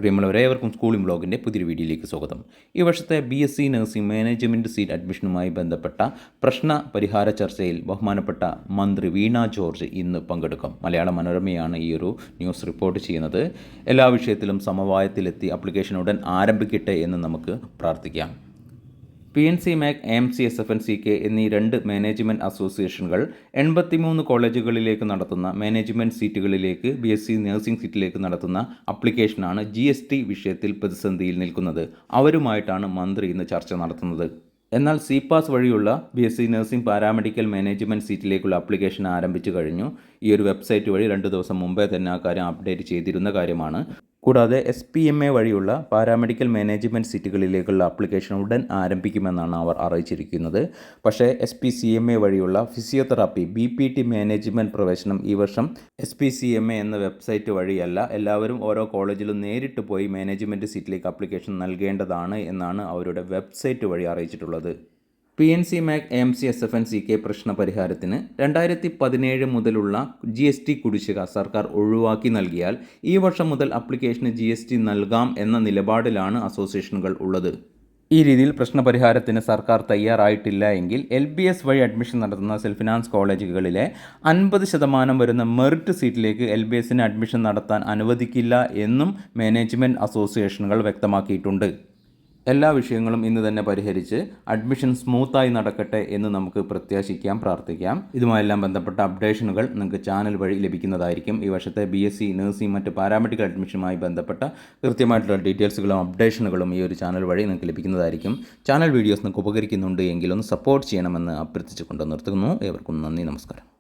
പ്രിയമുള്ളവരെ, ഏവർക്കും സ്കൂളിംഗ് ബ്ലോഗിൻ്റെ പുതിയൊരു വീഡിയോയിലേക്ക് സ്വാഗതം. ഈ വർഷത്തെ BSc നഴ്സിംഗ് മാനേജ്മെൻറ്റ് സീറ്റ് അഡ്മിഷനുമായി ബന്ധപ്പെട്ട പ്രശ്ന പരിഹാര ചർച്ചയിൽ ബഹുമാനപ്പെട്ട മന്ത്രി വീണ ജോർജ് ഇന്ന് പങ്കെടുക്കും. മലയാള മനോരമയാണ് ഈ ഒരു ന്യൂസ് റിപ്പോർട്ട് ചെയ്യുന്നത്. എല്ലാ വിഷയത്തിലും സമവായത്തിലെത്തി ആപ്ലിക്കേഷൻ ഉടൻ ആരംഭിക്കട്ടെ എന്ന് നമുക്ക് പ്രാർത്ഥിക്കാം. PNC MAC, AMC, SFNCK എന്നീ രണ്ട് മാനേജ്മെൻറ്റ് അസോസിയേഷനുകൾ 83 കോളേജുകളിലേക്ക് നടത്തുന്ന മാനേജ്മെൻറ്റ് സീറ്റുകളിലേക്ക് BSc നഴ്സിംഗ് സീറ്റിലേക്ക് നടത്തുന്ന അപ്ലിക്കേഷനാണ് GST വിഷയത്തിൽ പ്രതിസന്ധിയിൽ നിൽക്കുന്നത്. അവരുമായിട്ടാണ് മന്ത്രി ഇന്ന് ചർച്ച നടത്തുന്നത്. എന്നാൽ CPAS വഴിയുള്ള BSc നഴ്സിംഗ് പാരാമെഡിക്കൽ മാനേജ്മെൻറ്റ് സീറ്റിലേക്കുള്ള ആപ്ലിക്കേഷൻ ആരംഭിച്ചു കഴിഞ്ഞു. ഈ ഒരു വെബ്സൈറ്റ് വഴി 2 ദിവസം മുമ്പേ തന്നെ ആ കാര്യം അപ്ഡേറ്റ് ചെയ്തിരുന്ന കാര്യമാണ്. കൂടാതെ SPMA വഴിയുള്ള പാരാമെഡിക്കൽ മാനേജ്മെൻറ്റ് സീറ്റുകളിലേക്കുള്ള ആപ്ലിക്കേഷൻ ഉടൻ ആരംഭിക്കുമെന്നാണ് അവർ അറിയിച്ചിരിക്കുന്നത്. പക്ഷേ SPCMA വഴിയുള്ള ഫിസിയോതെറാപ്പി BPT മാനേജ്മെൻറ്റ് പ്രവേശനം ഈ വർഷം SPCMA എന്ന വെബ്സൈറ്റ് വഴിയല്ല. എല്ലാവരും ഓരോ കോളേജിലും നേരിട്ട് പോയി മാനേജ്മെൻറ്റ് സീറ്റിലേക്ക് ആപ്ലിക്കേഷൻ നൽകേണ്ടതാണ് എന്നാണ് അവരുടെ വെബ്സൈറ്റ് വഴി അറിയിച്ചിട്ടുള്ളത്. PNC MAC, AMC, SFNCK പ്രശ്ന പരിഹാരത്തിന് 2017 മുതലുള്ള GST കുടിശ്ശിക സർക്കാർ ഒഴിവാക്കി നൽകിയാൽ ഈ വർഷം മുതൽ ആപ്ലിക്കേഷന് GST നൽകാം എന്ന നിലപാടിലാണ് അസോസിയേഷനുകൾ ഉള്ളത്. ഈ രീതിയിൽ പ്രശ്നപരിഹാരത്തിന് സർക്കാർ തയ്യാറായിട്ടില്ല എങ്കിൽ LBS വഴി അഡ്മിഷൻ നടത്തുന്ന സെൽഫ് ഫിനാൻസ് കോളേജുകളിലെ 50% വരുന്ന മെറിറ്റ് സീറ്റിലേക്ക് LBSന് അഡ്മിഷൻ നടത്താൻ അനുവദിക്കില്ല എന്നും മാനേജ്മെൻറ്റ് അസോസിയേഷനുകൾ വ്യക്തമാക്കിയിട്ടുണ്ട്. എല്ലാ വിഷയങ്ങളും ഇന്ന് തന്നെ പരിഹരിച്ച് അഡ്മിഷൻ സ്മൂത്തായി നടക്കട്ടെ എന്ന് നമുക്ക് പ്രത്യാശിക്കാം, പ്രാർത്ഥിക്കാം. ഇതുമായെല്ലാം ബന്ധപ്പെട്ട അപ്ഡേഷനുകൾ നിങ്ങൾക്ക് ചാനൽ വഴി ലഭിക്കുന്നതായിരിക്കും. ഈ വർഷത്തെ BSc നഴ്സിംഗ് മറ്റ് പാരാമെഡിക്കൽ അഡ്മിഷനുമായി ബന്ധപ്പെട്ട കൃത്യമായിട്ടുള്ള ഡീറ്റെയിൽസുകളും അപ്ഡേഷനുകളും ഈ ഒരു ചാനൽ വഴി നിങ്ങൾക്ക് ലഭിക്കുന്നതായിരിക്കും. ചാനൽ വീഡിയോസ് നിങ്ങൾക്ക് ഉപകരിക്കുന്നുണ്ട് എങ്കിലൊന്ന് സപ്പോർട്ട് ചെയ്യണമെന്ന് അഭ്യർത്ഥിച്ചുകൊണ്ട് നിർത്തുന്നു. ഏവർക്കും നന്ദി, നമസ്കാരം.